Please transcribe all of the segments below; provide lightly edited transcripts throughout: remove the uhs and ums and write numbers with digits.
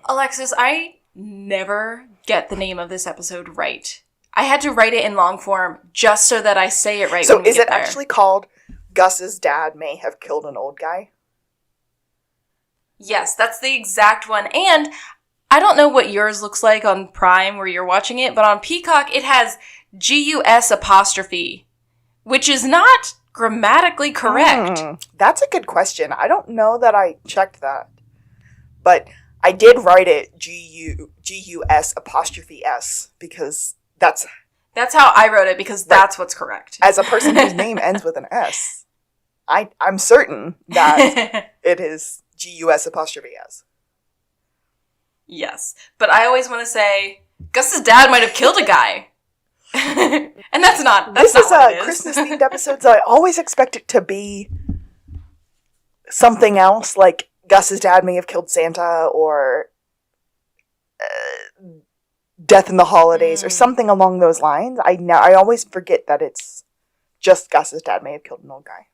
Alexis, I never get the name of this episode right. I had to write it in long form just so that I say it right. So is it actually called Gus's Dad May Have Killed an Old Guy? Yes, that's the exact one. And I don't know what yours looks like on Prime where you're watching it, but on Peacock it has GUS', which is not grammatically correct. That's a good question. I don't know that I checked that. But I did write it GUS', because that's how I wrote it, because that's what's correct. As a person whose name ends with an S, I'm certain that it is GUS'. Yes. But I always want to say, Gus's dad might have killed a guy. And that's not what it is. Christmas-themed episodes. I always expect it to be something else, like Gus's dad may have killed Santa, or Death in the Holidays, or something along those lines. I always forget that it's just Gus's dad may have killed an old guy.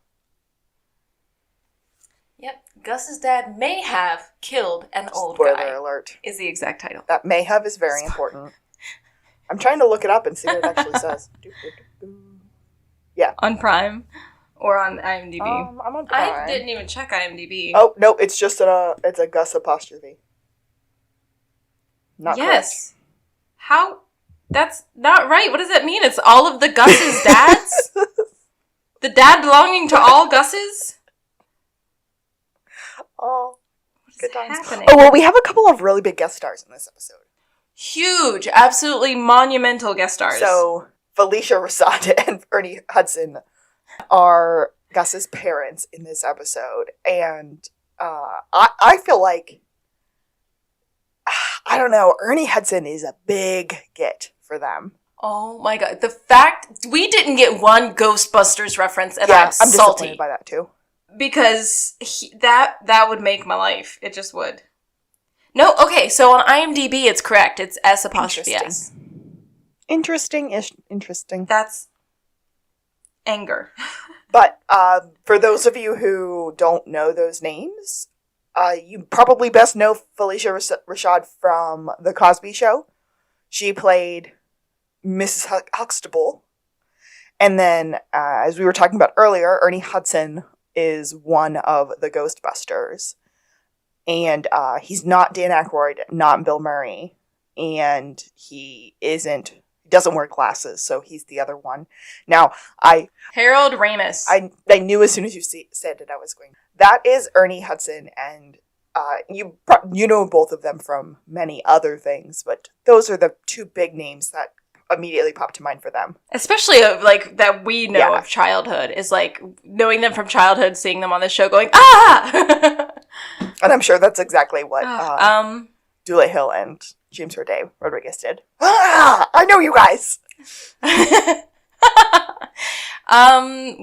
Yep. Gus's dad may have killed an old guy. Spoiler alert. Is the exact title. That may have is very important. I'm trying to look it up and see what it actually says. Yeah. On Prime or on IMDb? I'm on Prime. I didn't even check IMDb. Oh, no, it's just it's a Gus'. Not yes. Correct. How? That's not right. What does that mean? It's all of the Gus's dads? The dad belonging to all Gus's? Oh, what is happening? Oh, well, we have a couple of really big guest stars in this episode. Huge, absolutely monumental guest stars. So, Felicia Rashad and Ernie Hudson are Gus's parents in this episode, and I feel like, I don't know, Ernie Hudson is a big get for them. Oh my god, the fact we didn't get one Ghostbusters reference, and I'm salty. Disappointed by that too. Because that would make my life. It just would. No, okay, so on IMDb it's correct. It's S''. Interesting. That's anger. But for those of you who don't know those names, you probably best know Felicia Rashad from The Cosby Show. She played Mrs. Huxtable. And then, as we were talking about earlier, Ernie Hudson is one of the Ghostbusters. And he's not Dan Aykroyd, not Bill Murray. And he doesn't wear glasses, so he's the other one. Now, Harold Ramis. I knew as soon as you said it, I was going. That is Ernie Hudson, and you know both of them from many other things, but those are the two big names that immediately popped to mind for them. Especially like that we know of childhood is like knowing them from childhood, seeing them on the show, going ah. And I'm sure that's exactly what Dule Hill and James Rodriguez did. Ah, I know you guys.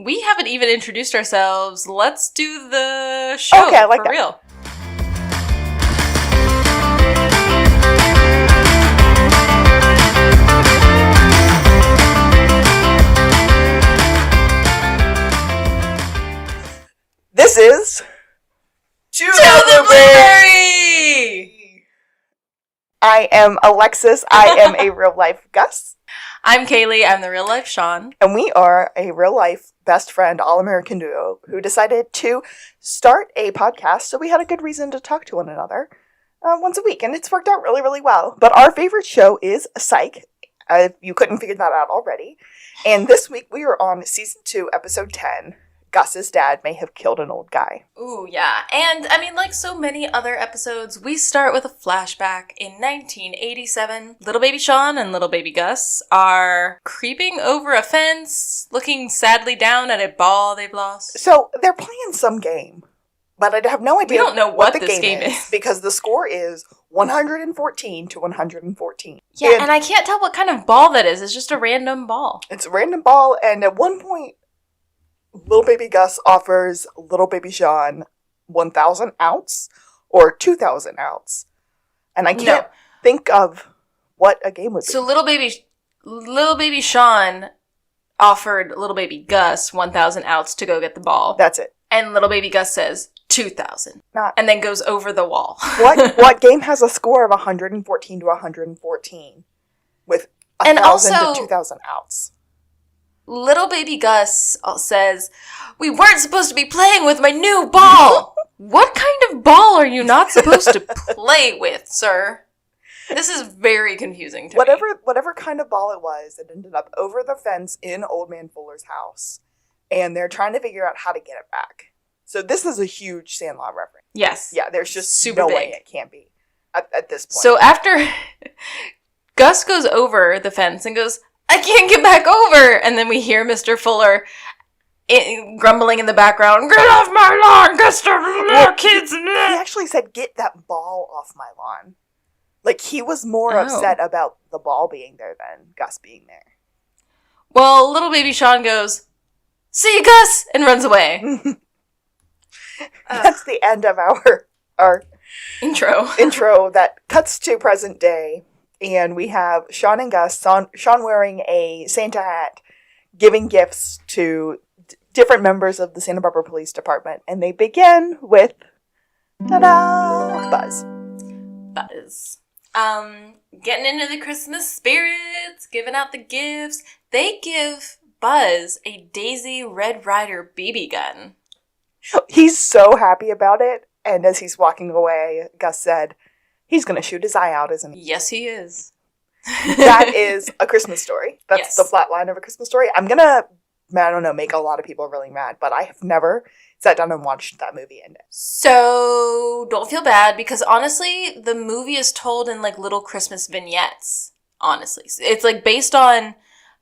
We haven't even introduced ourselves. Let's do the show. Okay, I like for real. This is To the Blueberry! I am Alexis. I am a real-life Gus. I'm Kaylee. I'm the real-life Sean. And we are a real-life best friend, all-American duo who decided to start a podcast, so we had a good reason to talk to one another once a week, and it's worked out really, really well. But our favorite show is Psych, if you couldn't figure that out already. And this week we are on Season 2, Episode 10, Gus's Dad May Have Killed an Old Guy. Ooh, yeah. And, I mean, like so many other episodes, we start with a flashback. In 1987, little baby Sean and little baby Gus are creeping over a fence, looking sadly down at a ball they've lost. So, they're playing some game, but I have no idea we don't know what the this game is. Because the score is 114 to 114. Yeah, and I can't tell what kind of ball that is. It's just a random ball. It's a random ball, and at one point, little baby Gus offers little baby Sean 1,000 ounce or 2,000 ounce. And I can't think of what a game would be. So little baby Sean offered little baby Gus 1,000 ounce to go get the ball. That's it. And little baby Gus says 2,000. And then goes over the wall. What game has a score of 114 to 114 with 1,000 to 2,000 outs? Little baby Gus says, "We weren't supposed to be playing with my new ball." What kind of ball are you not supposed to play with, sir? This is very confusing to me. Whatever kind of ball it was, it ended up over the fence in Old Man Fuller's house. And they're trying to figure out how to get it back. So this is a huge Sandlot reference. Yes. Yeah, there's just super no big way it can't be at this point. So after Gus goes over the fence and goes, "I can't get back over," and then we hear Mr. Fuller grumbling in the background, "Get off my lawn, Gus, kids." He actually said, "Get that ball off my lawn." Like, he was more upset about the ball being there than Gus being there. Well, little baby Sean goes, "See you, Gus," and runs away. That's the end of our intro that cuts to present day. And we have Sean and Gus, Sean wearing a Santa hat, giving gifts to different members of the Santa Barbara Police Department. And they begin with, ta-da, Buzz. Getting into the Christmas spirits, giving out the gifts. They give Buzz a Daisy Red Ryder BB gun. He's so happy about it. And as he's walking away, Gus said, "He's going to shoot his eye out, isn't he?" Yes, he is. That is A Christmas Story. That's Yes. the flat line of A Christmas Story. I'm going to, I don't know, make a lot of people really mad, but I have never sat down and watched that movie end. So, don't feel bad, because honestly, the movie is told in like little Christmas vignettes, honestly. It's like based on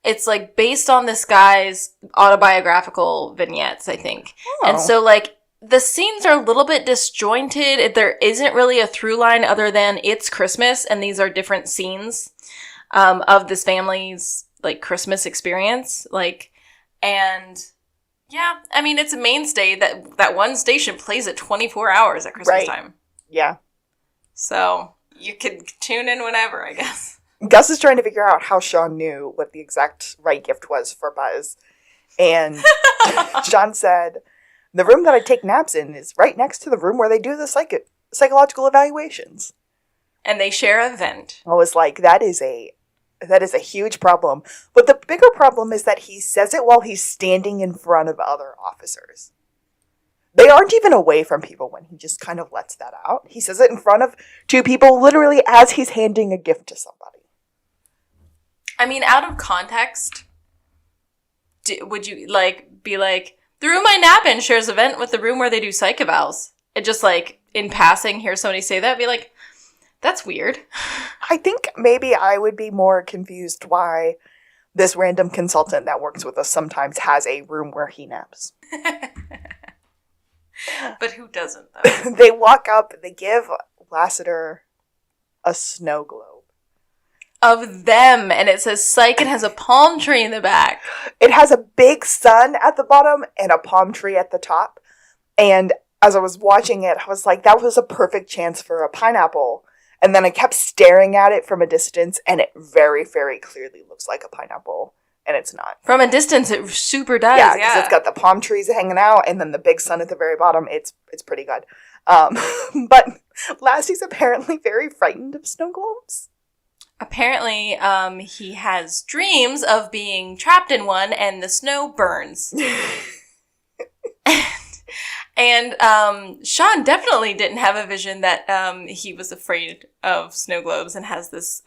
this guy's autobiographical vignettes, I think. Oh. And so like the scenes are a little bit disjointed. There isn't really a through line other than it's Christmas and these are different scenes of this family's like Christmas experience. And yeah, I mean, it's a mainstay that one station plays it 24 hours at Christmas time. Yeah. So you could tune in whenever, I guess. Gus is trying to figure out how Sean knew what the exact right gift was for Buzz. And Sean said, "The room that I take naps in is right next to the room where they do the psychological evaluations." And they share a vent. I was like, that is a huge problem. But the bigger problem is that he says it while he's standing in front of other officers. They aren't even away from people when he just kind of lets that out. He says it in front of two people, literally as he's handing a gift to somebody. I mean, out of context, would you be like, "The room I nap in shares a vent with the room where they do psych evals"? And just like in passing, hear somebody say that, be like, "That's weird." I think maybe I would be more confused why this random consultant that works with us sometimes has a room where he naps. But who doesn't, though? They walk up, they give Lassiter a snow globe. Of them, and it says psych and has a palm tree in the back. It has a big sun at the bottom and a palm tree at the top. And as I was watching it, I was like, that was a perfect chance for a pineapple. And then I kept staring at it from a distance, and it very, very clearly looks like a pineapple. And it's not. From a distance, it super does. Yeah, because it's got the palm trees hanging out, and then the big sun at the very bottom. It's pretty good. But Lassie's apparently very frightened of snow globes. Apparently, he has dreams of being trapped in one, and the snow burns. And Sean definitely didn't have a vision that he was afraid of snow globes and has this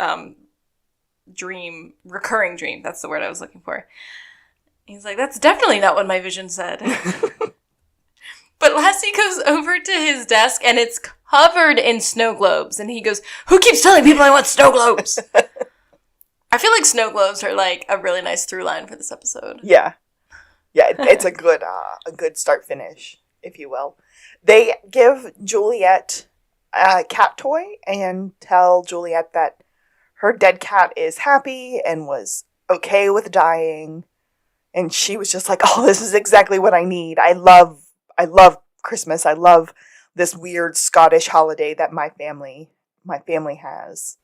recurring dream. That's the word I was looking for. He's like, "That's definitely not what my vision said." But Lassie goes over to his desk and it's covered in snow globes. And he goes, "Who keeps telling people I want snow globes?" I feel like snow globes are like a really nice through line for this episode. Yeah. Yeah, it's a good start finish, if you will. They give Juliet a cat toy and tell Juliet that her dead cat is happy and was okay with dying. And she was just like, "Oh, this is exactly what I need. I love Christmas. I love this weird Scottish holiday that my family has."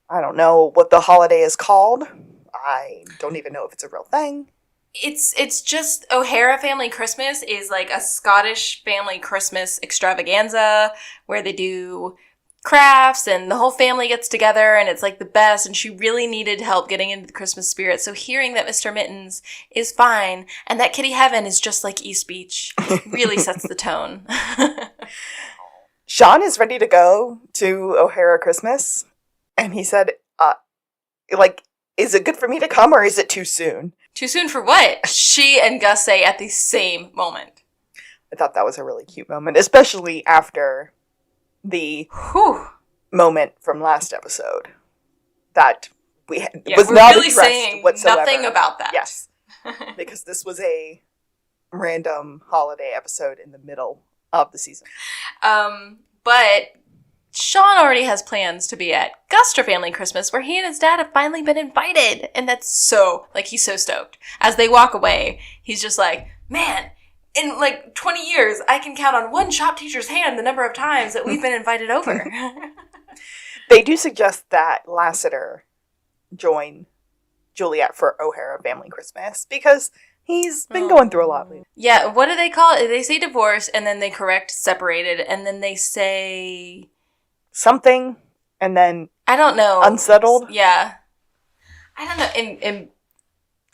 I don't know what the holiday is called. I don't even know if it's a real thing. It's just O'Hara Family Christmas is like a Scottish family Christmas extravaganza where they do crafts and the whole family gets together and it's like the best, and she really needed help getting into the Christmas spirit. So hearing that Mr. Mittens is fine and that Kitty Heaven is just like East Beach really sets the tone. Sean is ready to go to O'Hara Christmas, and he said, is it good for me to come or is it too soon? Too soon for what? She and Gus say at the same moment. I thought that was a really cute moment, especially after the moment from last episode that was not really addressed saying whatsoever. Nothing about that. Yes, because this was a random holiday episode in the middle of the season. But Sean already has plans to be at Guster Family Christmas, where he and his dad have finally been invited. And that's so, he's so stoked. As they walk away, he's just like, man, in 20 years, I can count on one shop teacher's hand the number of times that we've been invited over. They do suggest that Lassiter join Juliet for O'Hara Family Christmas, because he's been going through a lot lately. Yeah, what do they call it? They say divorce, and then they correct separated, and then they say something, and then I don't know. Unsettled? Yeah. I don't know.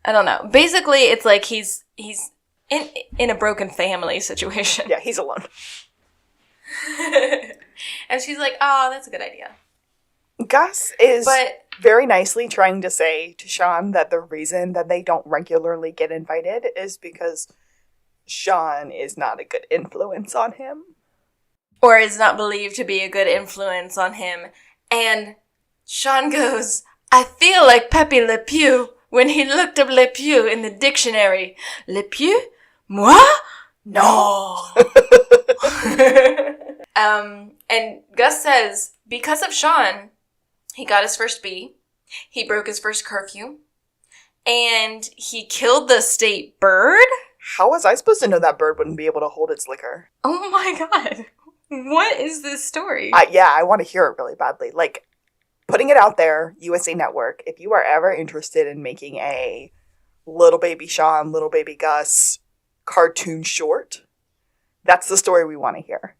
I don't know. Basically, it's like he's in a broken family situation. Yeah, he's alone. And she's like, oh, that's a good idea. Gus is very nicely trying to say to Sean that the reason that they don't regularly get invited is because Sean is not a good influence on him. Or is not believed to be a good influence on him. And Sean goes, I feel like Pepe Le Pew when he looked up Le Pew in the dictionary. Le Pew? Moi? No. And Gus says, because of Sean, he got his first B, he broke his first curfew, and he killed the state bird? How was I supposed to know that bird wouldn't be able to hold its liquor? Oh my god. What is this story? I want to hear it really badly. Putting it out there, USA Network, if you are ever interested in making a Little Baby Sean, Little Baby Gus cartoon short, that's the story we want to hear.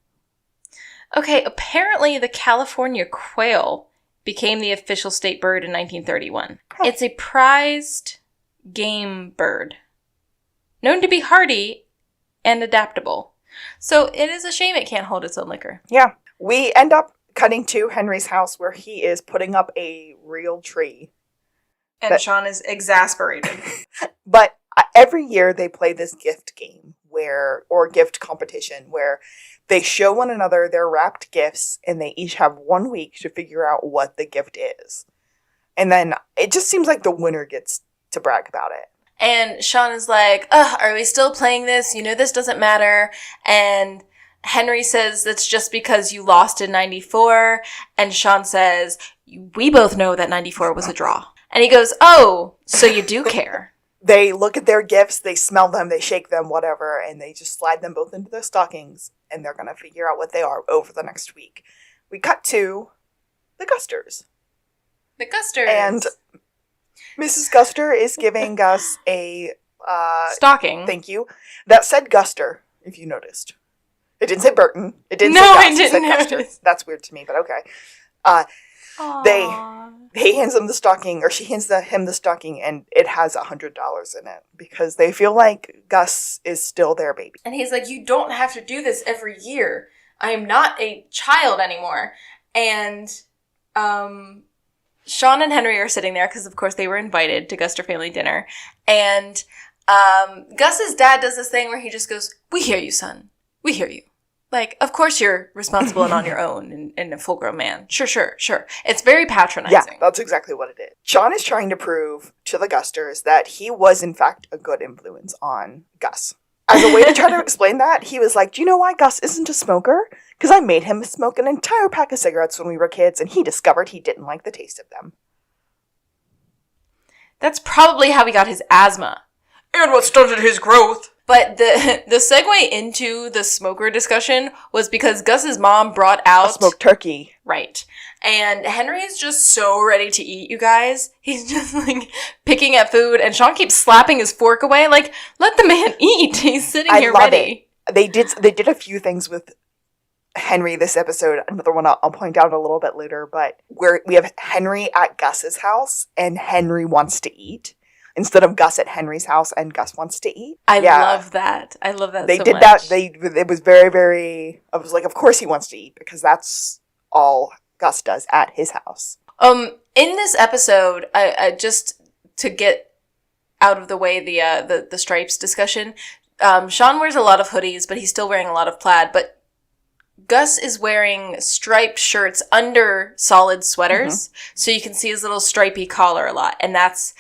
Okay, apparently the California quail became the official state bird in 1931. Huh. It's a prized game bird, known to be hardy and adaptable. So it is a shame it can't hold its own liquor. Yeah. We end up cutting to Henry's house where he is putting up a real tree. And Sean is exasperated. But every year they play this gift game or gift competition where they show one another their wrapped gifts and they each have 1 week to figure out what the gift is. And then it just seems like the winner gets to brag about it. And Sean is like, ugh, are we still playing this? You know this doesn't matter. And Henry says that's just because you lost in 94. And Sean says, we both know that 94 was a draw. And he goes, oh, so you do care. They look at their gifts, they smell them, they shake them, whatever, and they just slide them both into their stockings. And they're going to figure out what they are over the next week. We cut to the Gusters. The Gusters. And Mrs. Guster is giving Gus a stocking. Thank you. That said Guster, if you noticed. It didn't say Burton. It didn't say Gus. I didn't it said Guster. That's weird to me, but okay. He hands him the stocking, or she hands him the stocking, and it has $100 in it because they feel like Gus is still their baby. And he's like, you don't have to do this every year. I am not a child anymore. And Sean and Henry are sitting there because, of course, they were invited to Guster family dinner. And Gus's dad does this thing where he just goes, we hear you, son. We hear you. Like, of course you're responsible and on your own and a full-grown man. Sure. It's very patronizing. Yeah, that's exactly what it is. Sean is trying to prove to the Gusters that he was, in fact, a good influence on Gus. As a way to try to explain that, he was like, do you know why Gus isn't a smoker? Because I made him smoke an entire pack of cigarettes when we were kids, and he discovered he didn't like the taste of them. That's probably how he got his asthma. And what stunted his growth. But the segue into the smoker discussion was because Gus's mom brought out... a smoked turkey. Right. And Henry is just so ready to eat, you guys. He's just, like, picking at food, and Sean keeps slapping his fork away. Like, let the man eat. He's sitting here ready. They did a few things with Henry this episode. Another one I'll point out a little bit later, but we have Henry at Gus's house, and Henry wants to eat. Instead of Gus at Henry's house and Gus wants to eat. I love that. I love that they so did much. that. It was very, very... I was like, of course he wants to eat, because that's all Gus does at his house. In this episode, I just to get out of the way the stripes discussion, Sean wears a lot of hoodies, but he's still wearing a lot of plaid, but Gus is wearing striped shirts under solid sweaters, so you can see his little stripy collar a lot, and it's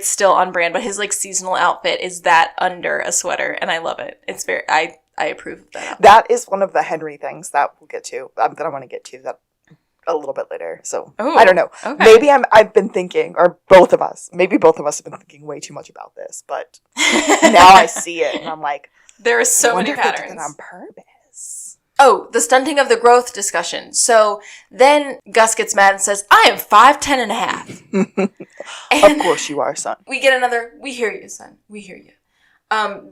still on brand, but his, like, seasonal outfit is that under a sweater, and I love it. It's very, I approve of that outfit. That is one of the Henry things that we'll get to, that I want to get to that a little bit later, so I don't know. Okay. Maybe I've been thinking, or maybe both of us have been thinking way too much about this, but now I see it, and I'm like, there are so many patterns. They did it on purpose. Oh, the stunting of the growth discussion. So then Gus gets mad and says, I am 5'10" and a half. Of course you are, son. We get another, we hear you, son. We hear you.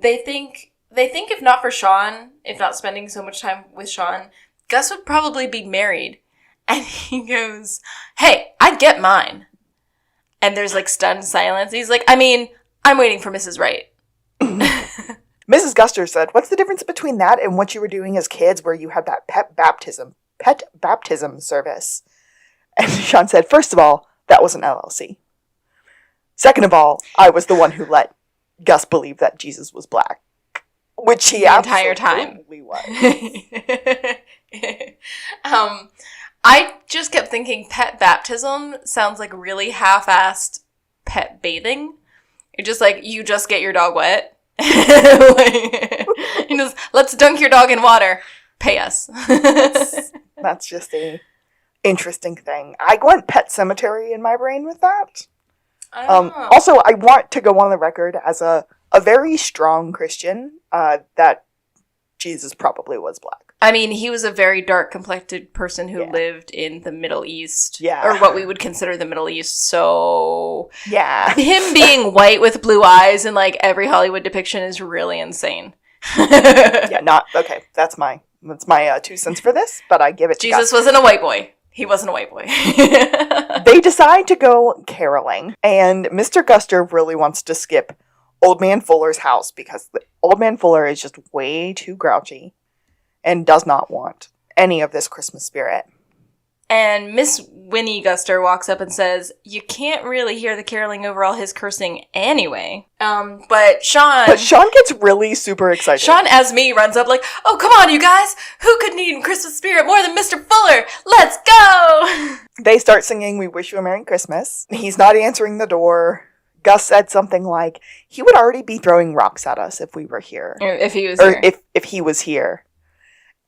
They think if not for Sean, if not spending so much time with Sean, Gus would probably be married. And he goes, hey, I get mine. And there's, like, stunned silence. He's like, I mean, I'm waiting for Mrs. Wright. Mrs. Guster said, what's the difference between that and what you were doing as kids where you had that pet baptism service? And Sean said, first of all, that was an LLC. Second of all, I was the one who let Gus believe that Jesus was black. Which he the entire time was. I just kept thinking pet baptism sounds like really half-assed pet bathing. You're just like, you just get your dog wet. Let's dunk your dog in water. Pay us. That's just a interesting thing. I went Pet Cemetery in my brain with that. Also, I want to go on the record as a very strong Christian that Jesus probably was black. I mean, he was a very dark-complected person who lived in the Middle East. Yeah. Or what we would consider the Middle East, so... Yeah. Him being white with blue eyes in, like, every Hollywood depiction is really insane. Okay, that's my 2 cents for this, but I give it to Jesus wasn't a white boy. He wasn't a white boy. They decide to go caroling, and Mr. Guster really wants to skip Old Man Fuller's house because Old Man Fuller is just way too grouchy and does not want any of this Christmas spirit. And Miss Winnie Guster walks up and says, you can't really hear the caroling over all his cursing anyway. But Sean gets really super excited. Sean, as me, runs up like, oh, come on, you guys. Who could need Christmas spirit more than Mr. Fuller? Let's go! They start singing, We Wish You a Merry Christmas. He's not answering the door. Gus said something like, he would already be throwing rocks at us if we were here. If he was here. If he was here.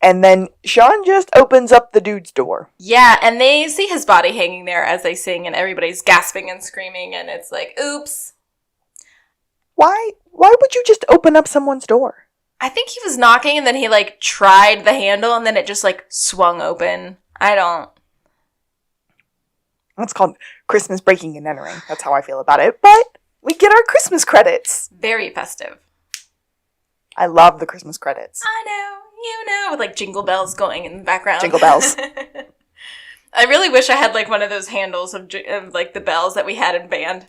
And then Sean just opens up the dude's door. Yeah, and they see his body hanging there as they sing, and everybody's gasping and screaming, and it's like, oops. Why would you just open up someone's door? I think he was knocking, and then he, like, tried the handle, and then it just, like, swung open. That's called Christmas breaking and entering. That's how I feel about it. But we get our Christmas credits. Very festive. I love the Christmas credits. I know. You know, with, like, jingle bells going in the background. Jingle bells. I really wish I had, like, one of those handles of like, the bells that we had in band.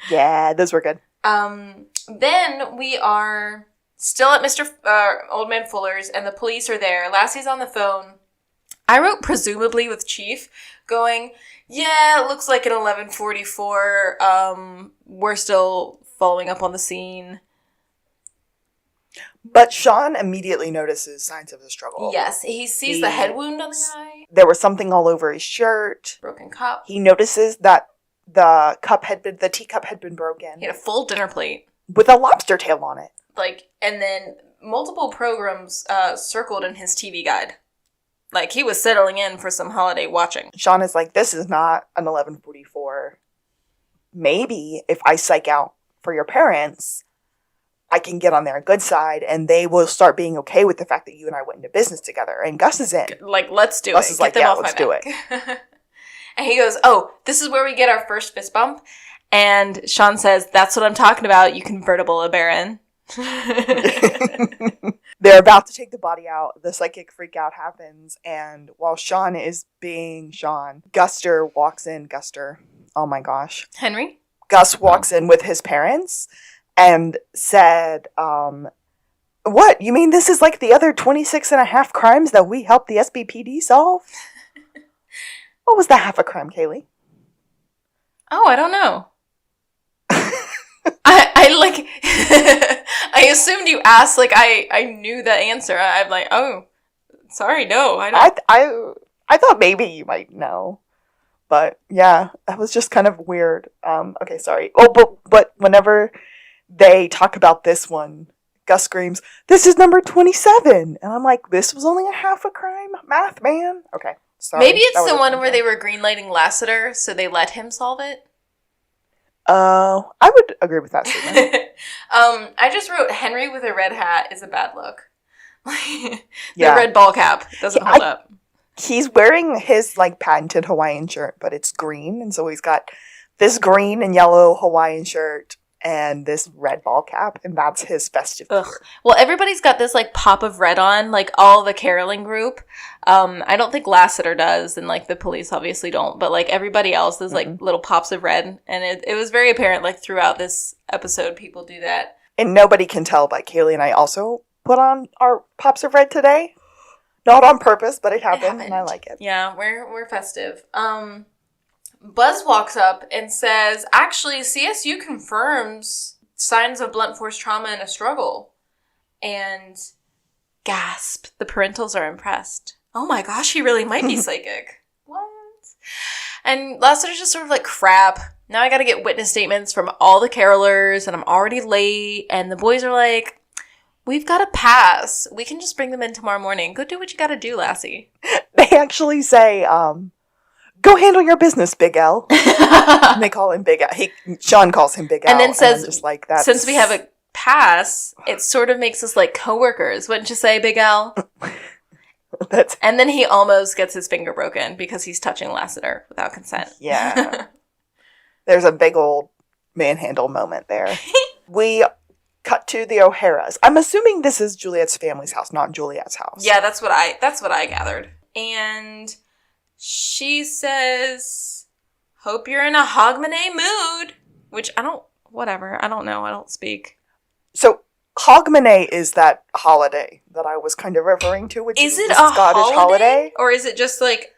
Yeah, those were good. Then we are still at Mr. Old Man Fuller's, and the police are there. Lassie's on the phone. I wrote presumably with Chief, going, yeah, it looks like an 11:44. We're still following up on the scene. But Sean immediately notices signs of a struggle. Yes, he sees the head wound on the guy. There was something all over his shirt. Broken cup. He notices that the teacup had been broken. He had a full dinner plate. With a lobster tail on it. Like, and then multiple programs circled in his TV guide. Like, he was settling in for some holiday watching. Sean is like, this is not an 11:44. Maybe if I psych out for your parents, I can get on their good side, and they will start being okay with the fact that you and I went into business together. And Gus is in. Like, let's do it. Gus is like, yeah, let's do it. And he goes, oh, this is where we get our first fist bump. And Sean says, that's what I'm talking about, you convertible Baron. They're about to take the body out. The psychic freak out happens. And while Sean is being Sean, Guster walks in. Guster. Oh my gosh. Henry? Gus walks in with his parents and said, what? You mean this is like the other 26 and a half crimes that we helped the SBPD solve? What was the half a crime, Kaylee? Oh, I don't know. I like, I assumed you asked, like, I knew the answer. I'm like, oh, sorry, no, I don't. I thought maybe you might know. But, yeah, that was just kind of weird. Okay, sorry. Oh, but whenever they talk about this one, Gus screams, this is number 27. And I'm like, this was only a half a crime? Math, man. Okay, sorry. Maybe it's the one where they were greenlighting Lassiter, so they let him solve it? I would agree with that statement. I just wrote, Henry with a red hat is a bad look. The Yeah. red ball cap doesn't hold up. He's wearing his, like, patented Hawaiian shirt, but it's green. And so he's got this green and yellow Hawaiian shirt and this red ball cap. And that's his festive Ugh. gear. Well, everybody's got this, like, pop of red on, like, all the caroling group. I don't think Lassiter does, and, like, the police obviously don't. But, like, everybody else, there's, like, little pops of red. And it was very apparent, like, throughout this episode, people do that. And nobody can tell, but Kaylee and I also put on our pops of red today. Not on purpose, but it happened, and I like it. Yeah, we're festive. Buzz walks up and says, actually, CSU confirms signs of blunt force trauma and a struggle. And gasp, the parentals are impressed. Oh my gosh, he really might be psychic. What? And Lassiter's just sort of like, crap. Now I gotta get witness statements from all the carolers, and I'm already late. And the boys are like, we've got to pass. We can just bring them in tomorrow morning. Go do what you got to do, Lassie. They actually say, go handle your business, Big L. And they call him Big L. Sean calls him Big L. And then says, just like, that's... since we have a pass, it sort of makes us like coworkers. Wouldn't you say, Big L? And then he almost gets his finger broken because he's touching Lassiter without consent. Yeah. There's a big old manhandle moment there. We cut to the O'Haras. I'm assuming this is Juliet's family's house, not Juliet's house. Yeah, that's what I gathered. And she says, hope you're in a Hogmanay mood. Which I don't know. I don't speak. So, Hogmanay is that holiday that I was kind of referring to, which is it the a Scottish holiday? Or is it just like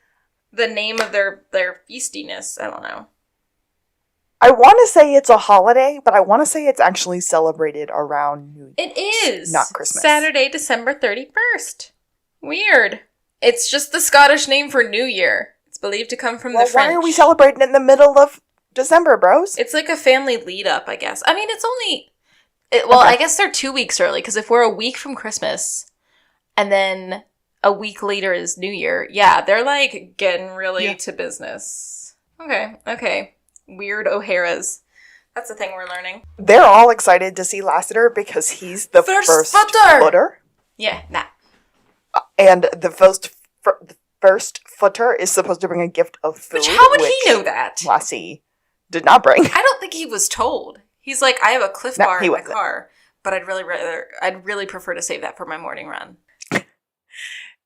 the name of their feastiness? I don't know. I want to say it's a holiday, but I want to say it's actually celebrated around New Year's. It is. Not Christmas. Saturday, December 31st. Weird. It's just the Scottish name for New Year. It's believed to come from the French. Why are we celebrating in the middle of December, bros? It's like a family lead up, I guess. I mean, it's only... I guess they're 2 weeks early, because if we're a week from Christmas, and then a week later is New Year, yeah, they're like getting really to business. Okay. Weird O'Haras. That's the thing we're learning. They're all excited to see Lassiter because he's the first footer. Yeah, nah. And the first footer is supposed to bring a gift of food. Which how would he know that? Lassie did not bring. I don't think he was told. He's like, I have a Cliff Bar in my car, but I'd really prefer to save that for my morning run.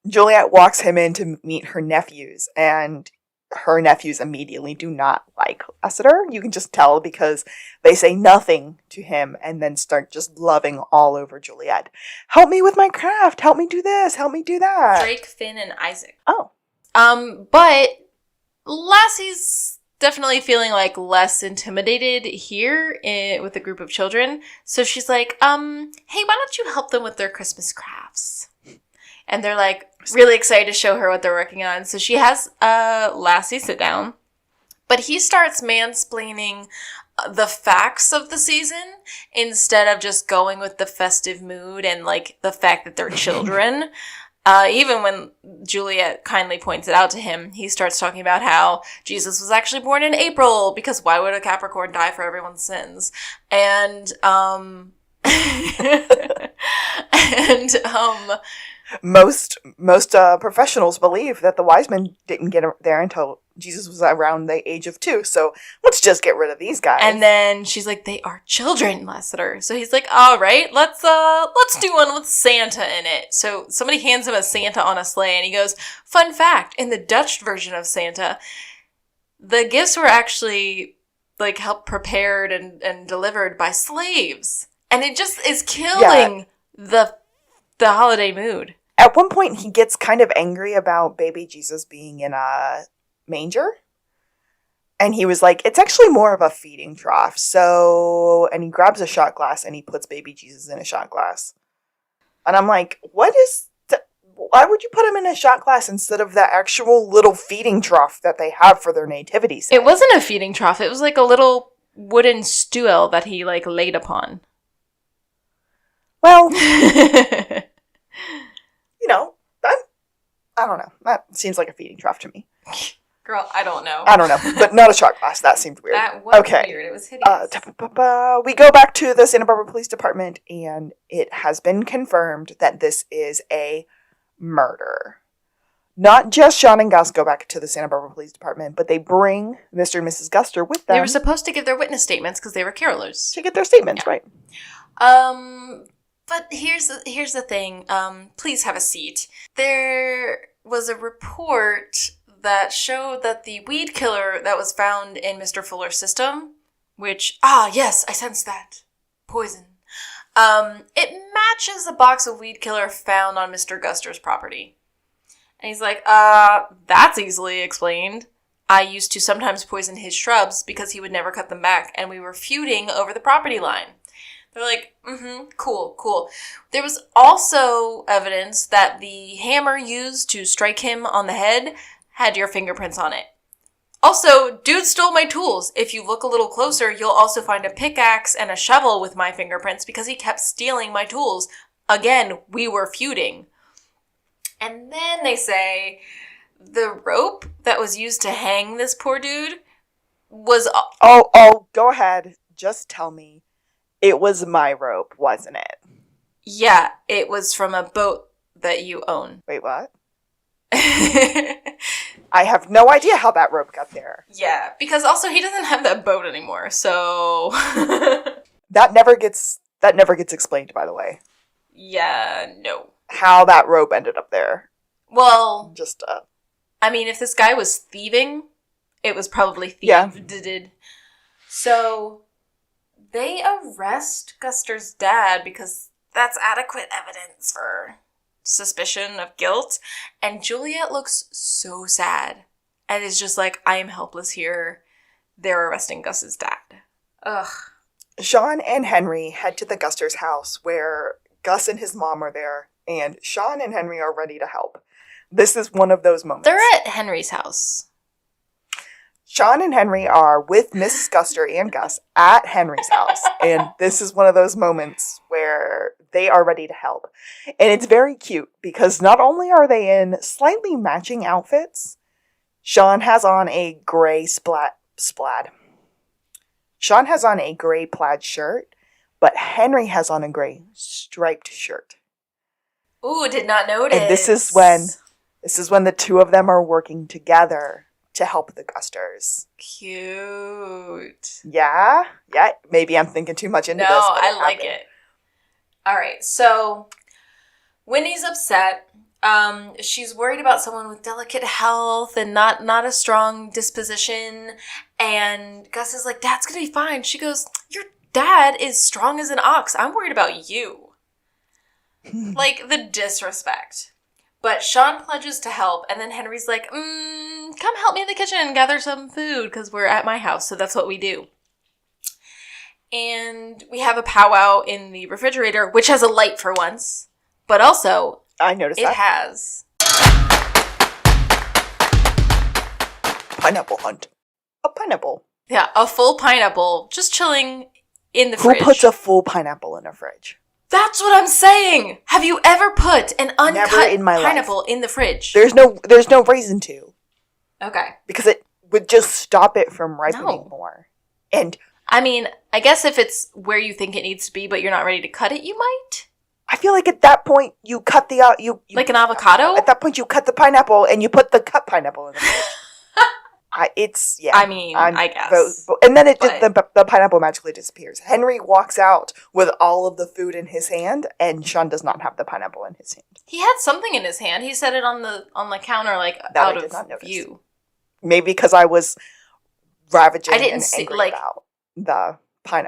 Juliet walks him in to meet her nephews, and her nephews immediately do not like Lassiter. You can just tell because they say nothing to him and then start just loving all over Juliet. Help me with my craft. Help me do this. Help me do that. Drake, Finn, and Isaac. Oh. But Lassie's definitely feeling like less intimidated here with a group of children. So she's like, hey, why don't you help them with their Christmas crafts? And they're like really excited to show her what they're working on. So she has Lassie sit down, but he starts mansplaining the facts of the season instead of just going with the festive mood and like the fact that they're children. Even when Juliet kindly points it out to him, he starts talking about how Jesus was actually born in April because why would a Capricorn die for everyone's sins? And And most professionals believe that the wise men didn't get there until Jesus was around the age of 2. So let's just get rid of these guys. and then she's like, they are children, Lasseter. So he's like, all right, let's do one with Santa in it. So somebody hands him a Santa on a sleigh, and he goes, fun fact, in the Dutch version of Santa, the gifts were actually like helped prepared and delivered by slaves. And it just is killing the holiday mood. At one point, he gets kind of angry about baby Jesus being in a manger. And he was like, it's actually more of a feeding trough. So, and he grabs a shot glass and he puts baby Jesus in a shot glass. And I'm like, why would you put him in a shot glass instead of the actual little feeding trough that they have for their nativity set? It wasn't a feeding trough. It was like a little wooden stool that he like laid upon. Well, I don't know. That seems like a feeding trough to me. Girl, I don't know. But not a shot glass. That seemed weird. That was weird. It was hideous. We go back to the Santa Barbara Police Department, and it has been confirmed that this is a murder. Not just Sean and Gus go back to the Santa Barbara Police Department, but they bring Mr. and Mrs. Guster with them. They were supposed to give their witness statements because they were carolers. To get their statements, right. But here's the thing. Please have a seat. There was a report that showed that the weed killer that was found in Mr. Fuller's system, which, yes, I sense that. Poison. It matches the box of weed killer found on Mr. Guster's property. And he's like, that's easily explained. I used to sometimes poison his shrubs because he would never cut them back, and we were feuding over the property line. They're like, cool. There was also evidence that the hammer used to strike him on the head had your fingerprints on it. Also, dude stole my tools. If you look a little closer, you'll also find a pickaxe and a shovel with my fingerprints because he kept stealing my tools. Again, we were feuding. And then they say the rope that was used to hang this poor dude was... Oh, go ahead. Just tell me. It was my rope, wasn't it? Yeah, it was from a boat that you own. Wait, what? I have no idea how that rope got there. Yeah, because also he doesn't have that boat anymore, so... That never gets explained, by the way. Yeah, no. How that rope ended up there. Well... Just, I mean, if this guy was thieving, it was probably thieved. Yeah. So... They arrest Guster's dad because that's adequate evidence for suspicion of guilt. And Juliet looks so sad and is just like, I am helpless here. They're arresting Gus's dad. Ugh. Sean and Henry head to the Guster's house where Gus and his mom are there, and Sean and Henry are ready to help. This is one of those moments. They're at Henry's house. Sean and Henry are with Mrs. Guster and Gus at Henry's house. And this is one of those moments where they are ready to help. And it's very cute because not only are they in slightly matching outfits, Sean has on a gray Sean has on a gray plaid shirt, but Henry has on a gray striped shirt. Ooh, did not notice. And this is when the two of them are working together to help the Gusters. Cute. Yeah? Yeah, maybe I'm thinking too much into this. No, I like it. All right, so Winnie's upset. She's worried about someone with delicate health and not a strong disposition. And Gus is like, Dad's gonna be fine. She goes, your dad is strong as an ox. I'm worried about you. Like, the disrespect. But Sean pledges to help, and then Henry's like, come help me in the kitchen and gather some food, because we're at my house, so that's what we do. And we have a powwow in the refrigerator, which has a light for once, but also, I noticed it has... Pineapple hunt. A pineapple. Yeah, a full pineapple, just chilling in the fridge. Who puts a full pineapple in a fridge? That's what I'm saying! Have you ever put an uncut pineapple life. in the fridge? There's no reason to. Okay. Because it would just stop it from ripening more. And I mean, I guess if it's where you think it needs to be, but you're not ready to cut it, you might. I feel like at that point you cut the you like an avocado. At that point you cut the pineapple and you put the cut pineapple in the fridge. I mean, I guess. And then the pineapple magically disappears. Henry walks out with all of the food in his hand, and Sean does not have the pineapple in his hand. He had something in his hand. He set it on the counter, like that out I did of not notice. view. Maybe because I was ravaging I didn't and see angry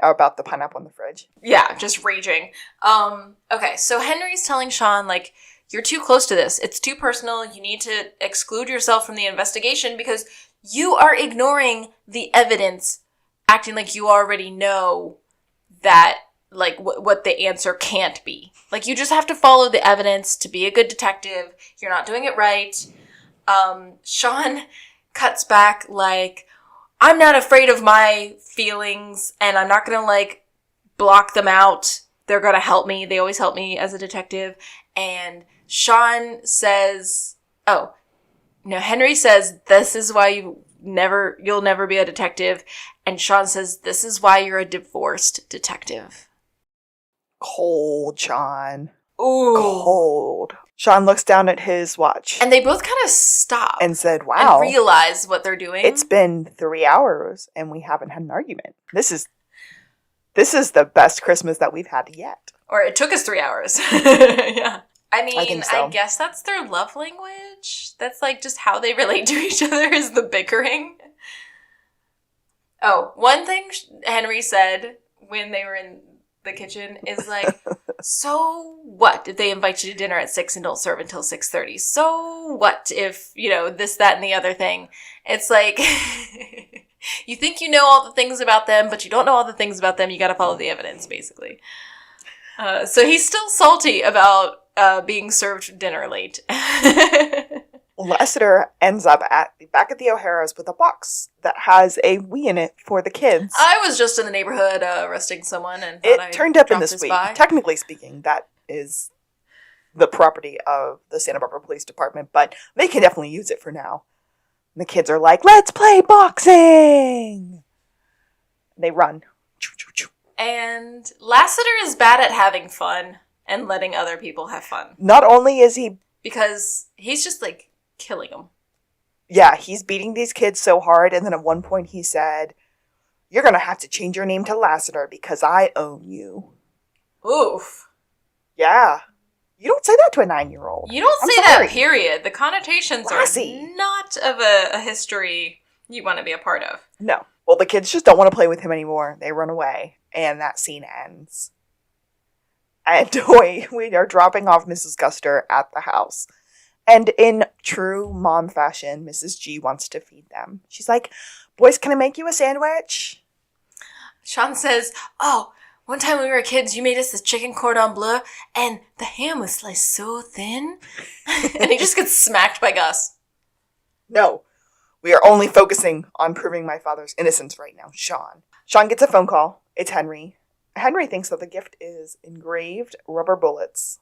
about the pineapple in the fridge. Yeah, just raging. Okay, so Henry's telling Sean, like, you're too close to this. It's too personal. You need to exclude yourself from the investigation because you are ignoring the evidence, acting like you already know that, like, what the answer can't be. Like, you just have to follow the evidence to be a good detective. You're not doing it right. Sean cuts back, like, I'm not afraid of my feelings, and I'm not gonna, like, block them out. They're gonna help me. They always help me as a detective. And Sean says, Henry says, this is why you'll never be a detective. And Sean says, this is why you're a divorced detective. Cold, Sean. Ooh. Cold. Sean looks down at his watch. And they both kind of stop. And said, wow. And realize what they're doing. It's been 3 hours and we haven't had an argument. This is the best Christmas that we've had yet. Or it took us 3 hours. Yeah. I mean, I think so. I guess that's their love language. That's like just how they relate to each other is the bickering. Oh, one thing Henry said when they were in the kitchen is like, so what if they invite you to dinner at 6 and don't serve until 6:30? So what if, this, that, and the other thing? It's like, you think you know all the things about them, but you don't know all the things about them. You got to follow the evidence, basically. So he's still salty about being served dinner late. Lassiter ends up back at the O'Hara's with a box that has a Wii in it for the kids. I was just in the neighborhood arresting someone and it turned up in this Wii. Technically speaking, that is the property of the Santa Barbara Police Department, but they can definitely use it for now. And the kids are like, let's play boxing! They run. And Lassiter is bad at having fun and letting other people have fun. Not only is he... Because he's just, like, killing them. Yeah, he's beating these kids so hard, and then at one point he said, you're gonna have to change your name to Lassiter because I own you. Oof. Yeah. You don't say that to a 9-year-old. You don't say that, period. The connotations Lassie. Are not of a history you want to be a part of. No. Well, the kids just don't want to play with him anymore. They run away, and that scene ends. And we are dropping off Mrs. Guster at the house. And in true mom fashion, Mrs. G wants to feed them. She's like, boys, can I make you a sandwich? Sean says, one time when we were kids, you made us this chicken cordon bleu, and the ham was sliced so thin. And he just gets smacked by Gus. No. We are only focusing on proving my father's innocence right now, Sean. Sean gets a phone call. It's Henry. Henry thinks that the gift is engraved rubber bullets.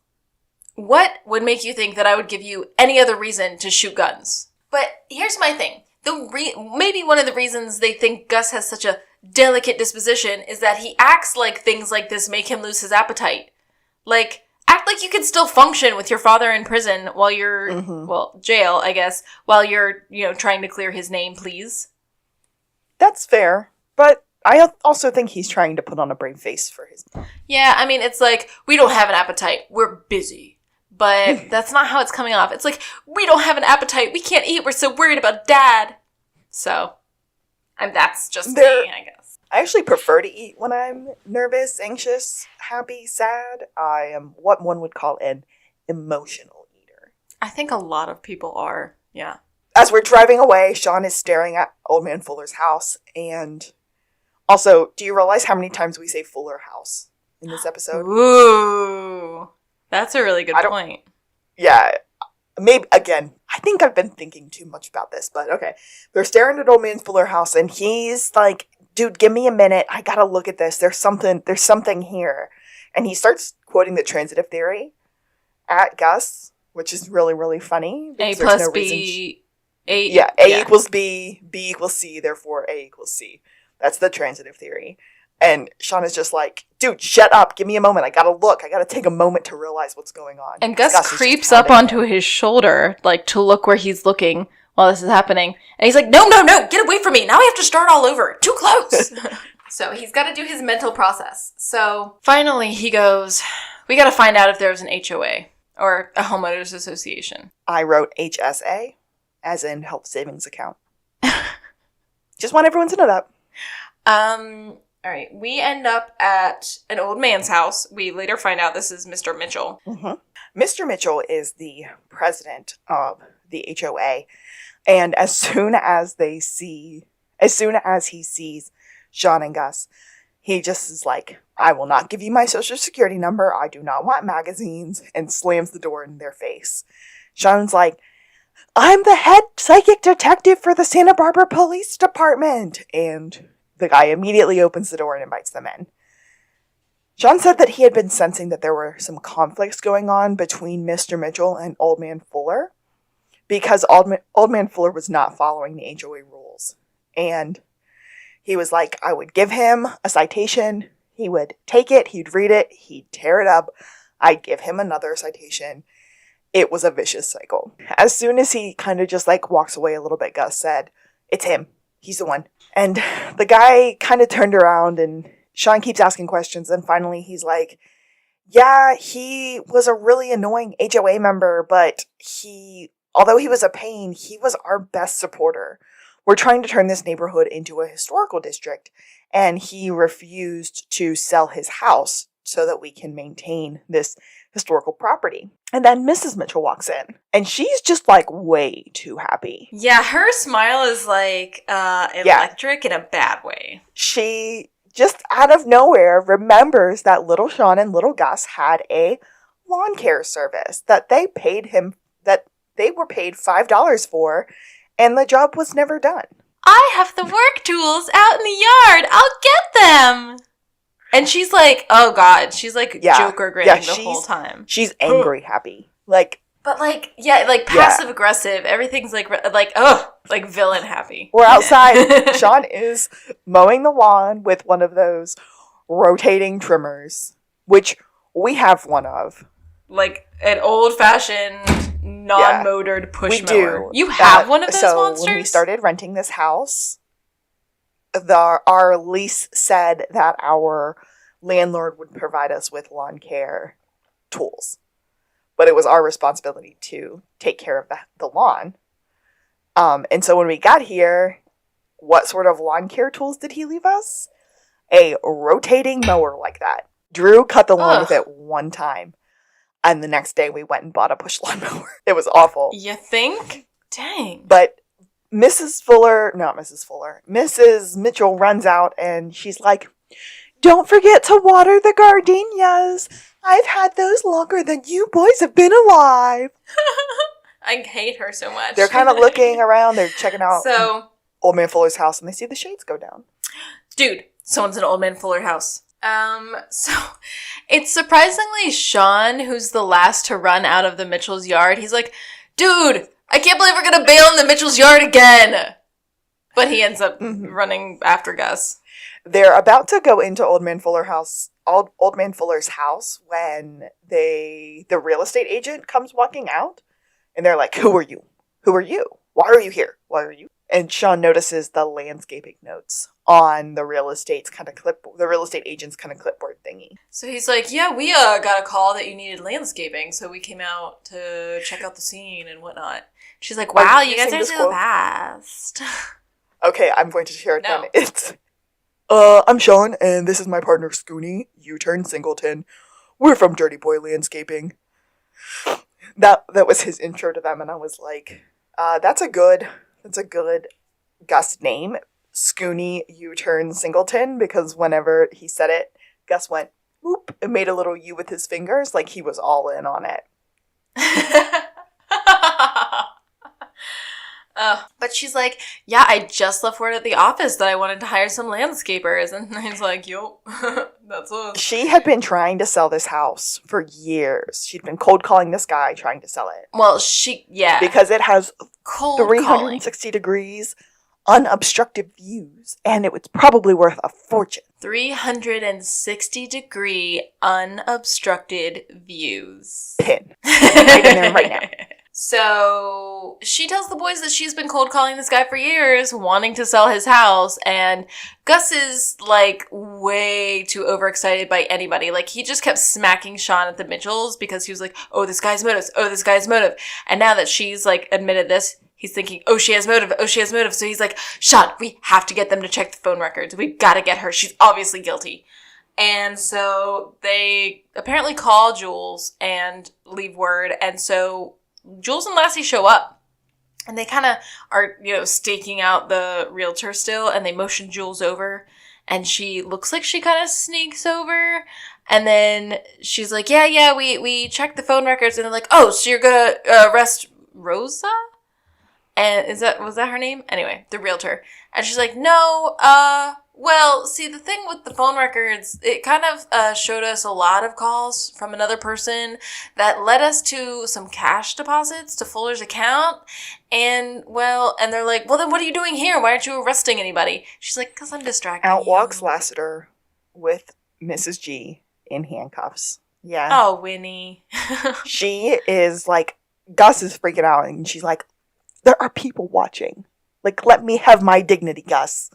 What would make you think that I would give you any other reason to shoot guns? But here's my thing. Maybe one of the reasons they think Gus has such a delicate disposition is that he acts like things like this make him lose his appetite. Like, act like you can still function with your father in prison while you're, jail, I guess, while you're, trying to clear his name, please. That's fair, but I also think he's trying to put on a brave face for his... Yeah, I mean, it's like, we don't have an appetite. We're busy. But that's not how it's coming off. It's like, we don't have an appetite. We can't eat. We're so worried about Dad. So, that's just me, I guess. I actually prefer to eat when I'm nervous, anxious, happy, sad. I am what one would call an emotional eater. I think a lot of people are, yeah. As we're driving away, Sean is staring at Old Man Fuller's house. And also, do you realize how many times we say Fuller House in this episode? Ooh. That's a really good point. Yeah. Maybe, again, I think I've been thinking too much about this, but okay. They're staring at Old Man Fuller's house, and he's like, dude, give me a minute. I gotta look at this. There's something here. And he starts quoting the transitive theory at Gus, which is really, really funny. A plus B. A equals B, B equals C, therefore A equals C. That's the transitive theory. And Sean is just like, dude, shut up. Give me a moment. I gotta look. I gotta take a moment to realize what's going on. And Gus creeps up onto his shoulder, like, to look where he's looking while this is happening. And he's like, no, get away from me. Now I have to start all over. Too close. So he's got to do his mental process. So finally he goes, we got to find out if there was an HOA or a homeowners association. I wrote HSA, as in health savings account. Just want everyone to know that. All right, we end up at an old man's house. We later find out this is Mr. Mitchell. Mm-hmm. Mr. Mitchell is the president of the HOA, and as soon as he sees Sean and Gus, he just is like, I will not give you my social security number. I do not want magazines, and slams the door in their face. Sean's like, I'm the head psychic detective for the Santa Barbara Police Department, and the guy immediately opens the door and invites them in. Sean said that he had been sensing that there were some conflicts going on between Mr. Mitchell and Old Man Fuller because Old Man Fuller was not following the HOA rules. And he was like, I would give him a citation. He would take it. He'd read it. He'd tear it up. I'd give him another citation. It was a vicious cycle. As soon as he kind of just like walks away a little bit, Gus said, it's him. He's the one. And the guy kind of turned around and Sean keeps asking questions. And finally he's like, yeah, he was a really annoying HOA member, but although he was a pain, he was our best supporter. We're trying to turn this neighborhood into a historical district. And he refused to sell his house so that we can maintain this historical property. And then Mrs. Mitchell walks in, and she's just like way too happy. Yeah, her smile is like electric in a bad way. She just out of nowhere remembers that little Sean and little Gus had a lawn care service that they were paid $5 for, and the job was never done. I have the work tools out in the yard. I'll get them. And she's like, oh God, she's like Joker grinning the whole time. She's angry happy. But passive aggressive. Everything's like villain happy. We're outside. Sean is mowing the lawn with one of those rotating trimmers, which we have one of. Like an old-fashioned, non-motored push mower. Do. You have one of those monsters? So when we started renting this house, our lease said that our landlord would provide us with lawn care tools. But it was our responsibility to take care of the lawn. And so when we got here, what sort of lawn care tools did he leave us? A rotating mower like that. Drew cut the lawn with it one time. And the next day we went and bought a push lawnmower. It was awful. You think? Dang. But Mrs. Mitchell runs out and she's like, don't forget to water the gardenias. I've had those longer than you boys have been alive. I hate her so much. They're kind of looking around. They're checking out Old Man Fuller's house and they see the shades go down. Dude, someone's in Old Man Fuller house. So it's surprisingly Sean who's the last to run out of the Mitchell's yard. He's like, dude, I can't believe we're going to bail in the Mitchell's yard again. But he ends up running after Gus. They're about to go into Old Man Fuller's house when the real estate agent comes walking out. And they're like, who are you? Who are you? Why are you here? Why are you? And Sean notices the landscaping notes on the real estate agent's kind of clipboard thingy. So he's like, yeah, we got a call that you needed landscaping, so we came out to check out the scene and whatnot. She's like, wow, you guys are so fast. Okay, I'm going to share it then. It's, I'm Sean, and this is my partner, Scooney, U-turn Singleton. We're from Dirty Boy Landscaping. That was his intro to them, and I was like, that's a good Gus name, Scooney U-turn Singleton, because whenever he said it, Gus went, whoop, and made a little U with his fingers, like he was all in on it. But she's like, yeah, I just left word at the office that I wanted to hire some landscapers. And he's like, yo, that's us. She had been trying to sell this house for years. She'd been cold calling this guy trying to sell it. Well, because it has 360 degrees unobstructed views, and it was probably worth a fortune. 360-degree unobstructed views. Pin. Right in there right now. So she tells the boys that she's been cold calling this guy for years, wanting to sell his house, and Gus is, like, way too overexcited by anybody. Like, he just kept smacking Sean at the Mitchells because he was like, oh, this guy's motive, oh, this guy's motive. And now that she's, like, admitted this, he's thinking, oh, she has motive, oh, she has motive. So he's like, Sean, we have to get them to check the phone records. We gotta get her. She's obviously guilty. And so they apparently call Jules and leave word, and so Jules and Lassie show up, and they kind of are, staking out the realtor still, and they motion Jules over, and she looks like she kind of sneaks over, and then she's like, yeah, we checked the phone records, and they're like, oh, so you're gonna arrest Rosa? And was that her name? Anyway, the realtor. And she's like, no, well, see, the thing with the phone records, it kind of showed us a lot of calls from another person that led us to some cash deposits to Fuller's account. And they're like, well, then what are you doing here? Why aren't you arresting anybody? She's like, because I'm distracted. Out walks Lassiter with Mrs. G in handcuffs. Yeah. Oh, Winnie. She is like, Gus is freaking out, and she's like, there are people watching. Like, let me have my dignity, Gus.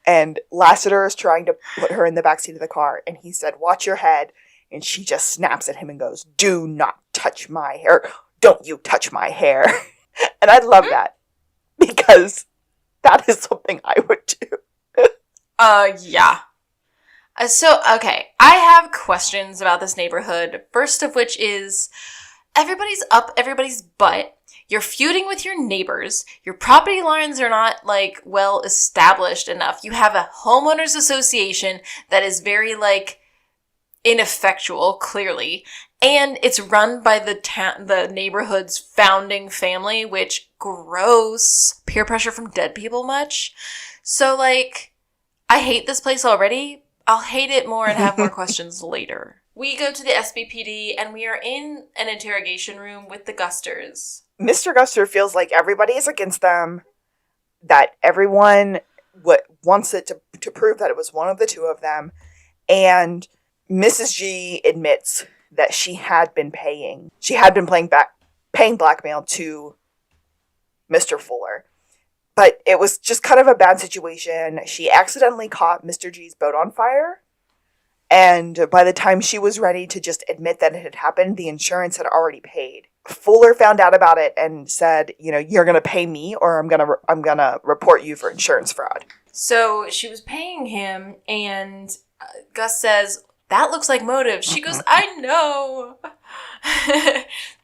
And Lassiter is trying to put her in the backseat of the car, and he said, watch your head. And she just snaps at him and goes, do not touch my hair. Don't you touch my hair. And I love that, because that is something I would do. Yeah. So, okay, I have questions about this neighborhood. First of which is, everybody's up everybody's butt. You're feuding with your neighbors. Your property lines are not, like, well established enough. You have a homeowners association that is very, like, ineffectual, clearly. And it's run by the neighborhood's founding family, which, gross. Peer pressure from dead people much? So, like, I hate this place already. I'll hate it more and have more questions later. We go to the SBPD, and we are in an interrogation room with the Gusters. Mr. Guster feels like everybody is against them, that everyone wants it to prove that it was one of the two of them, and Mrs. G admits that she had been paying blackmail to Mr. Fuller. But it was just kind of a bad situation. She accidentally caught Mr. G's boat on fire, and by the time she was ready to just admit that it had happened, the insurance had already paid. Fuller found out about it and said, you're going to pay me, or I'm going to report you for insurance fraud. So she was paying him, and Gus says, that looks like motive. She goes, I know.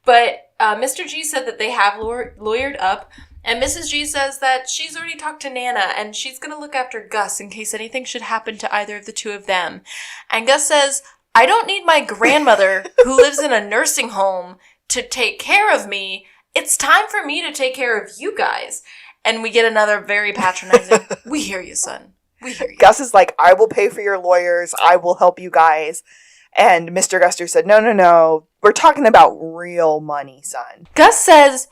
But Mr. G said that they have lawyered up, and Mrs. G says that she's already talked to Nana, and she's going to look after Gus in case anything should happen to either of the two of them. And Gus says, I don't need my grandmother, who lives in a nursing home, to take care of me. It's time for me to take care of you guys. And we get another very patronizing, we hear you, son. We hear you. Gus is like, I will pay for your lawyers. I will help you guys. And Mr. Guster said, no. We're talking about real money, son. Gus says,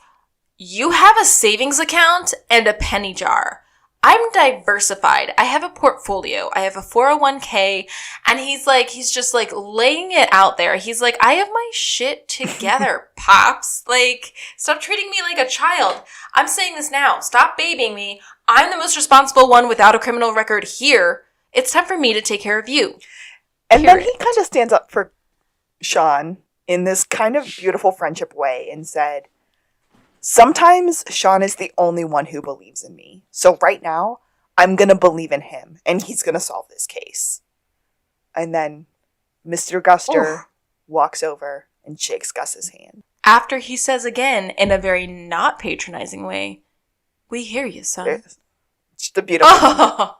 you have a savings account and a penny jar. I'm diversified. I have a portfolio. I have a 401k. And he's just like laying it out there. He's like, I have my shit together, Pops. Like, stop treating me like a child. I'm saying this now. Stop babying me. I'm the most responsible one without a criminal record here. It's time for me to take care of you. And then he kind of stands up for Sean in this kind of beautiful friendship way and said, sometimes Sean is the only one who believes in me. So right now, I'm going to believe in him, and he's going to solve this case. And then Mr. Guster walks over and shakes Gus's hand. After he says again, in a very not patronizing way, we hear you, son. It's just a beautiful moment.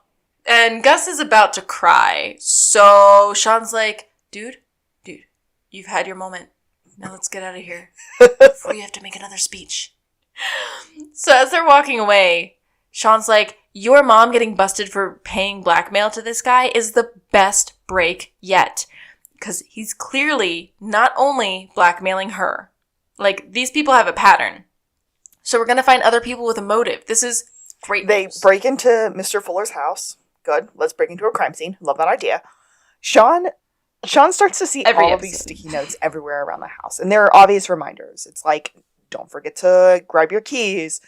And Gus is about to cry. So Sean's like, dude, you've had your moment. Now let's get out of here before you have to make another speech. So as they're walking away, Sean's like, your mom getting busted for paying blackmail to this guy is the best break yet. Because he's clearly not only blackmailing her. Like, these people have a pattern. So we're going to find other people with a motive. This is Great They news. break into Mr. Fuller's house. Good. Let's break into a crime scene. Love that idea. Sean starts to see all of these sticky notes everywhere around the house. And there are obvious reminders. It's like, don't forget to grab your keys.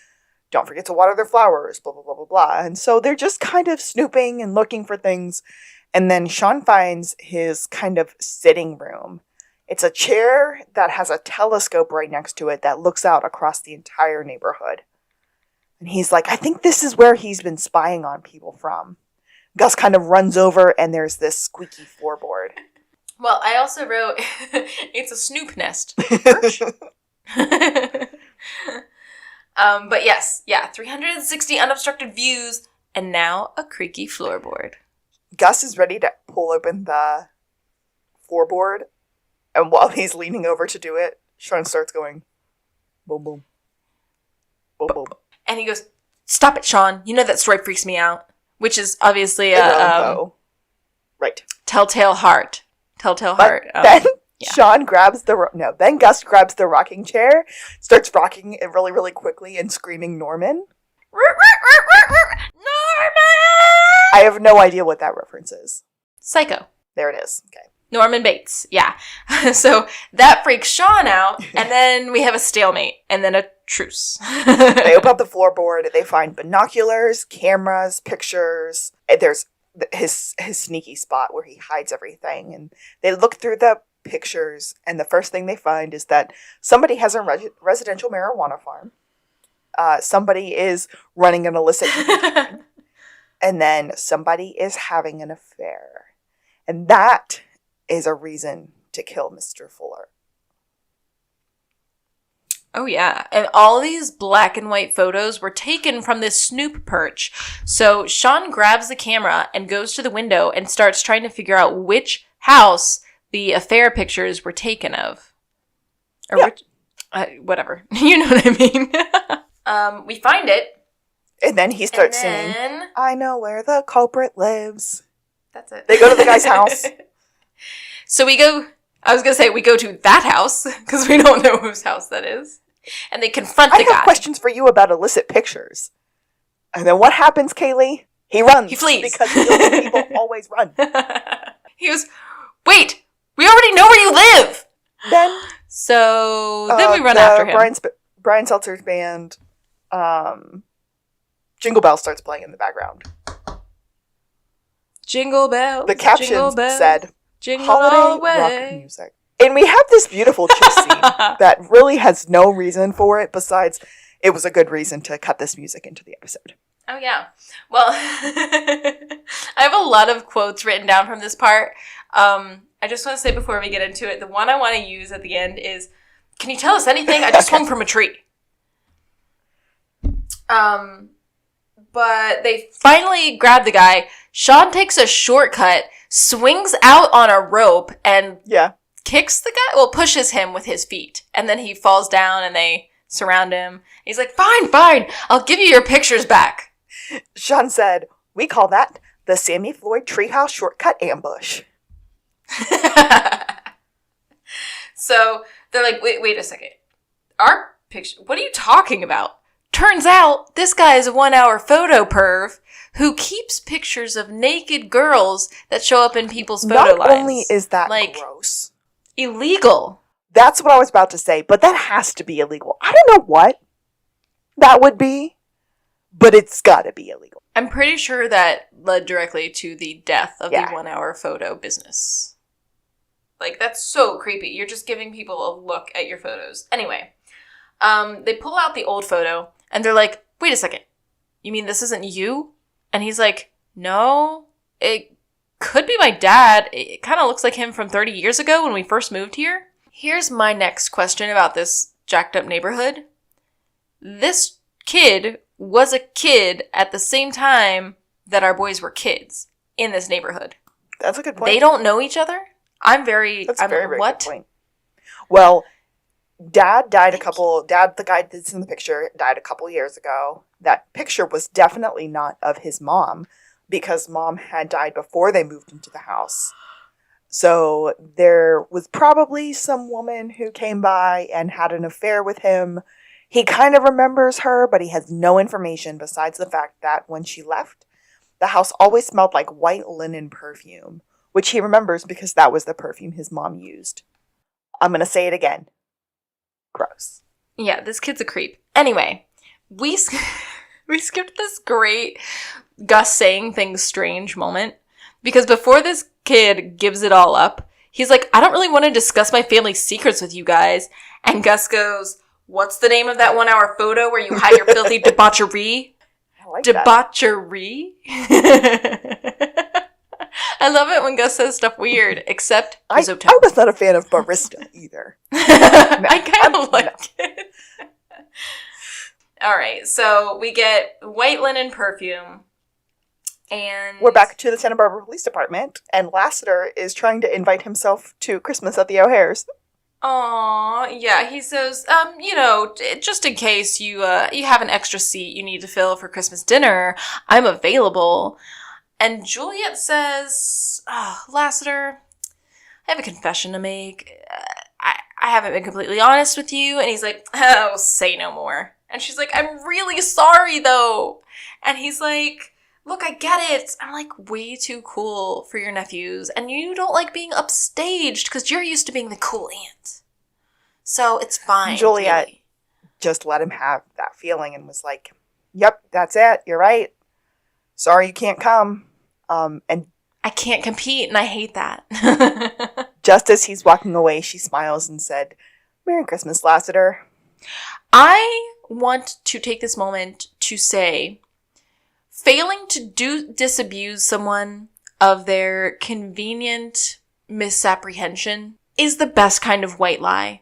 Don't forget to water their flowers, blah, blah, blah, blah, blah. And so they're just kind of snooping and looking for things. And then Sean finds his kind of sitting room. It's a chair that has a telescope right next to it that looks out across the entire neighborhood. And he's like, I think this is where he's been spying on people from. Gus kind of runs over and there's this squeaky floorboard. Well, I also wrote, it's a snoop nest. Perch? But yes, 360 unobstructed views, and now a creaky floorboard. Gus is ready to pull open the floorboard, and while he's leaning over to do it, Sean starts going, boom, boom, boom, boom. And he goes, stop it, Sean. You know that story freaks me out. Which is obviously right. Telltale Heart. Telltale Heart. Then Sean grabs then Gus grabs the rocking chair, starts rocking it really, really quickly and screaming Norman. Norman! I have no idea what that reference is. Psycho. There it is. Okay. Norman Bates. Yeah. So that freaks Sean out, and then we have a stalemate, and then a truce. They open up the floorboard, they find binoculars, cameras, pictures. There's his sneaky spot where he hides everything, and they look through the pictures, and the first thing they find is that somebody has a residential marijuana farm. Somebody is running an illicit and then somebody is having an affair. And that is a reason to kill Mr. Fuller. Oh, yeah. And all these black and white photos were taken from this snoop perch. So Sean grabs the camera and goes to the window and starts trying to figure out which house the affair pictures were taken of. Or which, whatever. You know what I mean? We find it. And then he starts singing, I know where the culprit lives. That's it. They go to the guy's house. So we go to that house, because we don't know whose house that is. And they confront the guy. I have questions for you about illicit pictures. And then what happens, Kaylee? He runs. He flees. Because illicit people always run. He goes, wait, we already know where you live! Then we run after him. Brian Seltzer's band, Jingle Bell starts playing in the background. Jingle bells. The captions said, jingle holiday all the way. rock music. And we have this beautiful chase scene that really has no reason for it besides it was a good reason to cut this music into the episode. Oh, yeah. Well, I have a lot of quotes written down from this part. I just want to say before we get into it, the one I want to use at the end is, can you tell us anything? I just swung from a tree. But they finally grab the guy. Sean takes a shortcut, swings out on a rope, and kicks the guy, pushes him with his feet. And then he falls down and they surround him. He's like, fine, I'll give you your pictures back. Sean said, we call that the Sammy Floyd Treehouse Shortcut Ambush. So they're like, wait a second. Our picture, what are you talking about? Turns out this guy is a 1 hour photo perv who keeps pictures of naked girls that show up in people's photo lines. Not only is that gross. Illegal. That's what I was about to say, but that has to be illegal. I don't know what that would be, but it's gotta be illegal. I'm pretty sure that led directly to the death of the 1 hour photo business. Like, that's so creepy. You're just giving people a look at your photos. Anyway, they pull out the old photo, and they're like, wait a second. You mean this isn't you? And he's like, no, it could be my dad. It kind of looks like him from 30 years ago when we first moved here. Here's my next question about this jacked up neighborhood. This kid was a kid at the same time that our boys were kids in this neighborhood. That's a good point. They don't know each other? That's a very what? good point. Well, the guy that's in the picture, died a couple years ago. That picture was definitely not of his mom because mom had died before they moved into the house. So there was probably some woman who came by and had an affair with him. He kind of remembers her, but he has no information besides the fact that when she left, the house always smelled like white linen perfume, which he remembers because that was the perfume his mom used. I'm going to say it again. Gross. Yeah, this kid's a creep. Anyway, we skipped this great Gus saying things strange moment because before this kid gives it all up, he's like, I don't really want to discuss my family secrets with you guys. And Gus goes, what's the name of that 1 hour photo where you hide your filthy debauchery? I like Debauchery? I love it when Gus says stuff weird, except I was not a fan of barista either. I kind of like it. All right, so we get white linen perfume, and we're back to the Santa Barbara Police Department, and Lassiter is trying to invite himself to Christmas at the O'Hares. Aw, yeah, he says, just in case you have an extra seat you need to fill for Christmas dinner, I'm available. And Juliet says, Lassiter, I have a confession to make. I haven't been completely honest with you. And he's like, oh, say no more. And she's like, I'm really sorry, though. And he's like, look, I get it. I'm like way too cool for your nephews. And you don't like being upstaged because you're used to being the cool aunt. So it's fine. Juliet really. Just let him have that feeling and was like, yep, that's it. You're right. Sorry you can't come. And I can't compete, and I hate that. just as he's walking away, she smiles and said, Merry Christmas, Lassiter. I want to take this moment to say, failing to disabuse someone of their convenient misapprehension is the best kind of white lie.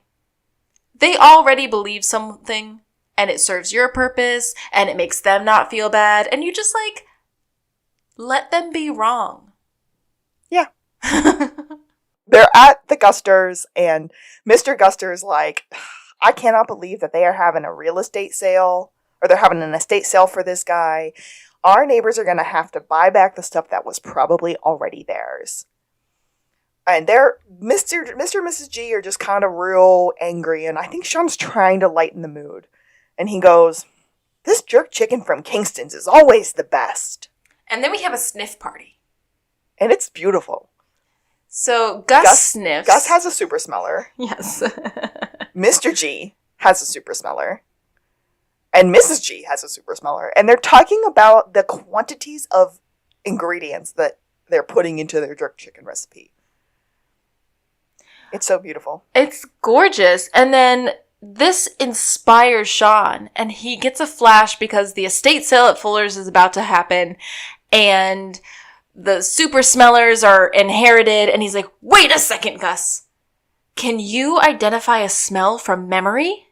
They already believe something, and it serves your purpose, and it makes them not feel bad, and you just, let them be wrong. Yeah. They're at the Gusters, and Mr. Guster's like, I cannot believe that they are having a real estate sale, or they're having an estate sale for this guy. Our neighbors are going to have to buy back the stuff that was probably already theirs. And Mr. and Mrs. G are just kind of real angry, and I think Sean's trying to lighten the mood. And he goes, this jerk chicken from Kingston's is always the best. And then we have a sniff party. And it's beautiful. So Gus sniffs. Gus has a super smeller. Yes. Mr. G has a super smeller. And Mrs. G has a super smeller. And they're talking about the quantities of ingredients that they're putting into their jerk chicken recipe. It's so beautiful. It's gorgeous. And then this inspires Sean, and he gets a flash because the estate sale at Fuller's is about to happen, and the super smellers are inherited, and he's like, wait a second, Gus. Can you identify a smell from memory?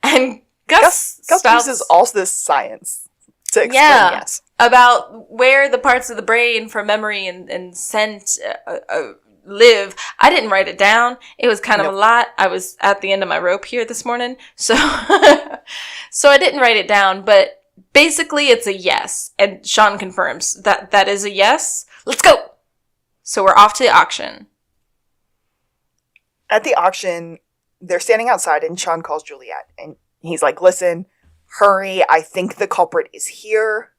And Gus uses all this science to explain, yes. About where the parts of the brain for memory and scent live. I didn't write it down. It was kind of a lot. I was at the end of my rope here this morning. So I didn't write it down, but basically it's a yes. And Sean confirms that is a yes. Let's go. So we're off to the auction. At the auction, they're standing outside and Sean calls Juliet and he's like, listen, hurry. I think the culprit is here.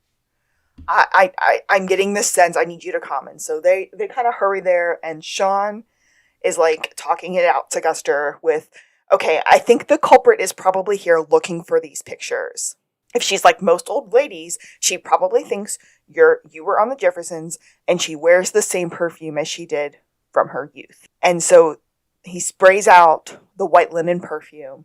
I'm getting this sense. I need you to come. And so they kind of hurry there, and Sean is like talking it out to Guster with, okay, I think the culprit is probably here looking for these pictures. If she's like most old ladies, she probably thinks you were on the Jeffersons, and she wears the same perfume as she did from her youth. And so he sprays out the white linen perfume.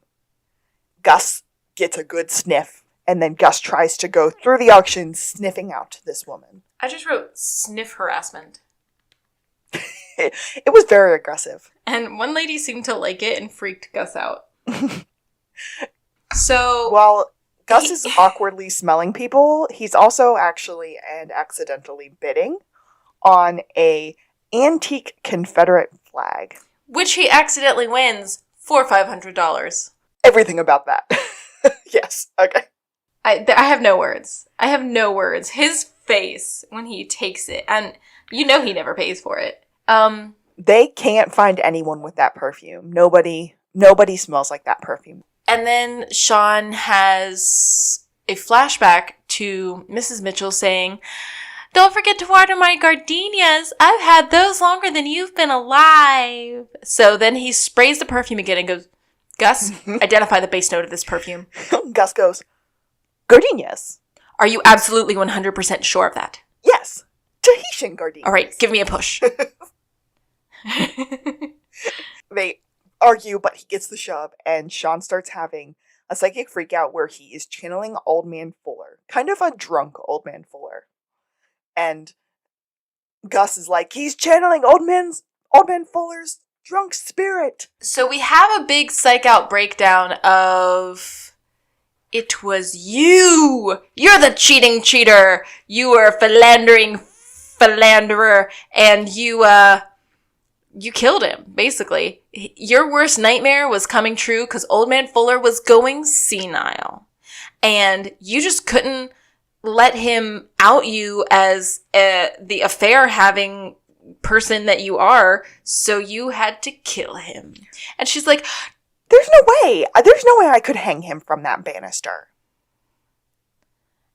Gus gets a good sniff. And then Gus tries to go through the auction sniffing out this woman. I just wrote sniff harassment. It was very aggressive. And one lady seemed to like it and freaked Gus out. So while Gus is awkwardly smelling people, he's also actually and accidentally bidding on a antique Confederate flag. Which he accidentally wins for $500. Everything about that. Yes, okay. I have no words. I have no words. His face when he takes it, and he never pays for it. They can't find anyone with that perfume. Nobody smells like that perfume. And then Sean has a flashback to Mrs. Mitchell saying, "Don't forget to water my gardenias. I've had those longer than you've been alive." So then he sprays the perfume again and goes, "Gus, identify the base note of this perfume." Gus goes, "Gardenias." Are you absolutely 100% sure of that? Yes. Tahitian gardenias. All right, give me a push. They argue, but he gets the shove, and Sean starts having a psychic freak out where he is channeling Old Man Fuller. Kind of a drunk Old Man Fuller. And Gus is like, he's channeling Old Man Fuller's drunk spirit. So we have a big psych out breakdown of, it was you. You're the cheating cheater. You were a philanderer, and you killed him, basically. Your worst nightmare was coming true because Old Man Fuller was going senile. And you just couldn't let him out you as the affair-having person that you are, so you had to kill him. And she's like, There's no way I could hang him from that banister.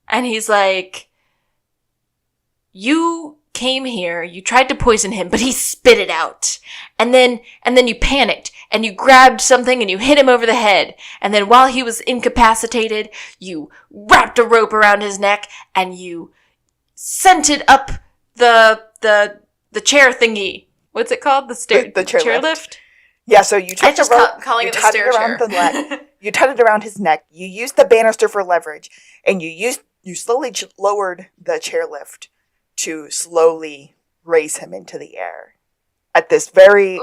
And he's like, you came here, you tried to poison him, but he spit it out. And then you panicked, and you grabbed something and you hit him over the head. And then while he was incapacitated, you wrapped a rope around his neck and you sent it up the chair thingy. What's it called? The chair lift? Yeah, so you took the rope, calling you it the tied stair it around chair. the leg, you tied it around his neck, you used the banister for leverage, and you slowly lowered the chairlift to slowly raise him into the air at this very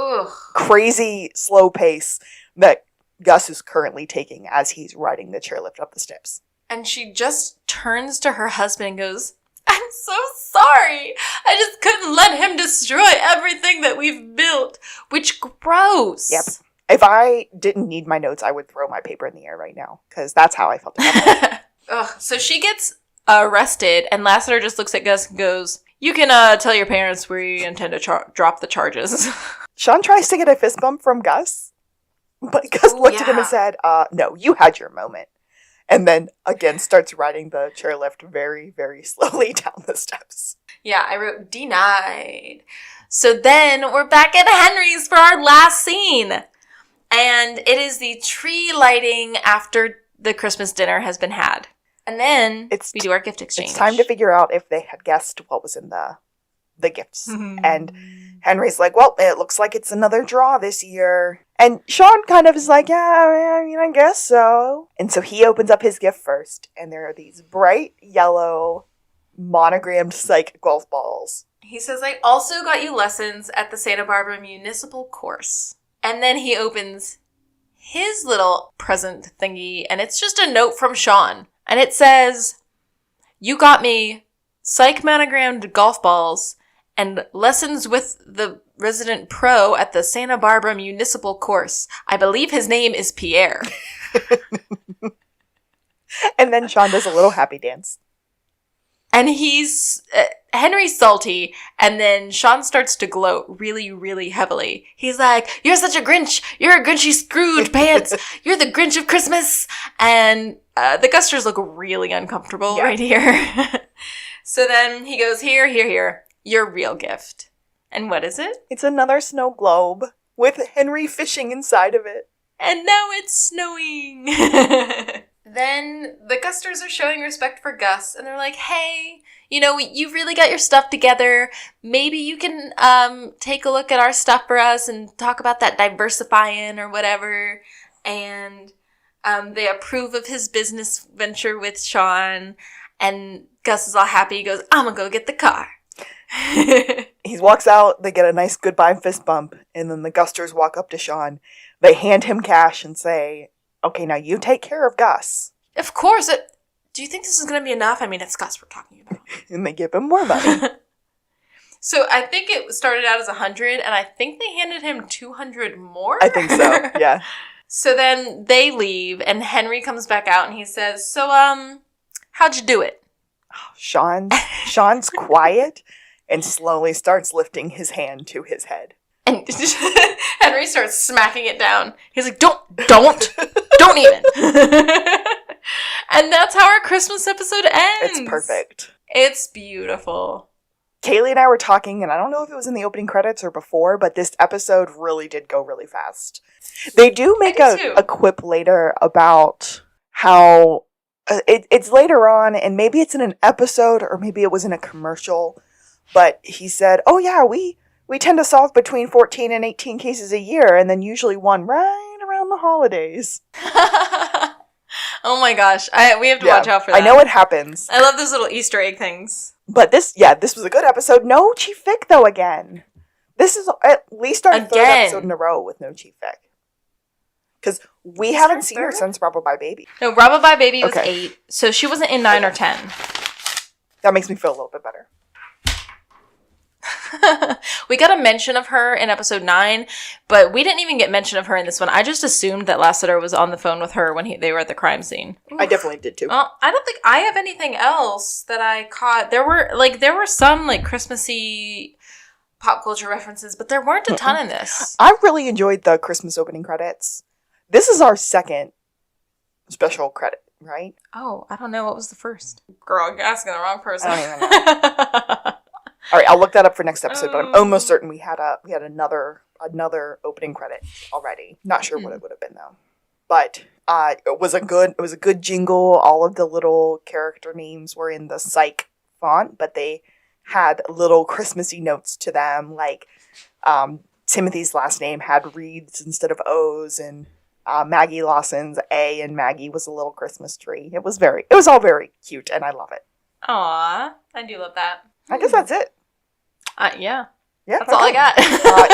crazy slow pace that Gus is currently taking as he's riding the chairlift up the steps. And she just turns to her husband and goes, "I'm so sorry. I just couldn't let him destroy everything that we've built." Which, gross. Yep. If I didn't need my notes, I would throw my paper in the air right now, because that's how I felt about it. So she gets arrested, and Lassiter just looks at Gus and goes, "You can tell your parents we intend to drop the charges." Sean tries to get a fist bump from Gus, but Gus looked at him and said, "No, you had your moment." And then, again, starts riding the chairlift very, very slowly down the steps. Yeah, I wrote denied. So then we're back at Henry's for our last scene. And it is the tree lighting after the Christmas dinner has been had. And then we do our gift exchange. It's time to figure out if they had guessed what was in the gifts. And Henry's like, well, it looks like it's another draw this year. And Sean kind of is like, yeah, I mean, I guess so. And so he opens up his gift first. And there are these bright yellow monogrammed psych golf balls. He says, "I also got you lessons at the Santa Barbara Municipal Course." And then he opens his little present thingy, and it's just a note from Sean. And it says, "You got me psych monogrammed golf balls and lessons with the resident pro at the Santa Barbara Municipal Course. I believe his name is Pierre." And then Sean does a little happy dance. And he's, Henry's salty, and then Sean starts to gloat really, really heavily. He's like, "You're such a Grinch. You're a Grinchy Scrooge pants. You're the Grinch of Christmas." And the Gusters look really uncomfortable right here. So then he goes, here, your real gift. And what is it? It's another snow globe with Henry fishing inside of it. And now it's snowing. Then the Gusters are showing respect for Gus, and they're like, "Hey, you've really got your stuff together. Maybe you can take a look at our stuff for us and talk about that diversifying or whatever." And they approve of his business venture with Sean, and Gus is all happy. He goes, "I'm gonna go get the car." He walks out, they get a nice goodbye fist bump, and then the Gusters walk up to Sean. They hand him cash and say, "Okay, now you take care of Gus." Of course. Do you think this is going to be enough? I mean, it's Gus we're talking about. And they give him more money. So I think it started out as 100, and I think they handed him 200 more? I think so, yeah. So then they leave, and Henry comes back out, and he says, "So, how'd you do it?" Sean's quiet and slowly starts lifting his hand to his head. And Henry starts smacking it down. He's like, don't Don't even. And that's how our Christmas episode ends. It's perfect. It's beautiful. Kaylee and I were talking, and I don't know if it was in the opening credits or before, but this episode really did go really fast. They do make a quip later about how it's later on, and maybe it's in an episode or maybe it was in a commercial, but he said, oh yeah, we tend to solve between 14 and 18 cases a year, and then usually one right around the holidays. Oh my gosh. We have to watch out for that. I know it happens. I love those little Easter egg things. But this was a good episode. No Chief Vic, though, again. This is at least our third episode in a row with no Chief Vic. Because we haven't seen her since Rabba Baby. No, Rabba Baby was 8, so she wasn't in 9 or 10. That makes me feel a little bit better. We got a mention of her in episode 9, but we didn't even get mention of her in this one. I just assumed that Lassiter was on the phone with her when they were at the crime scene. Oof. I definitely did too. I don't think I have anything else that I caught. There were some like Christmassy pop culture references, but there weren't a ton in this. I really enjoyed the Christmas opening credits. This is our second special credit, right? Oh, I don't know. What was the first? Girl, you're asking the wrong person. I don't even know. All right, I'll look that up for next episode, but I'm almost certain we had another opening credit already. Not sure what it would have been though. But it was a good jingle. All of the little character names were in the Psych font, but they had little Christmassy notes to them, like Timothy's last name had wreaths instead of O's, and Maggie Lawson's A and Maggie was a little Christmas tree. It was all very cute, and I love it. Aw, I do love that. I guess that's it. Yeah. Yeah, that's all I got.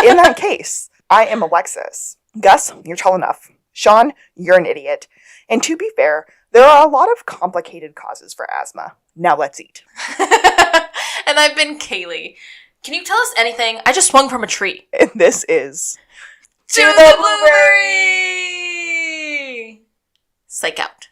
In that case, I am Alexis. Gus, you're tall enough. Sean, you're an idiot. And to be fair, there are a lot of complicated causes for asthma. Now let's eat. And I've been Kaylee. Can you tell us anything? I just swung from a tree. And this is... To the Blueberry! Psych out.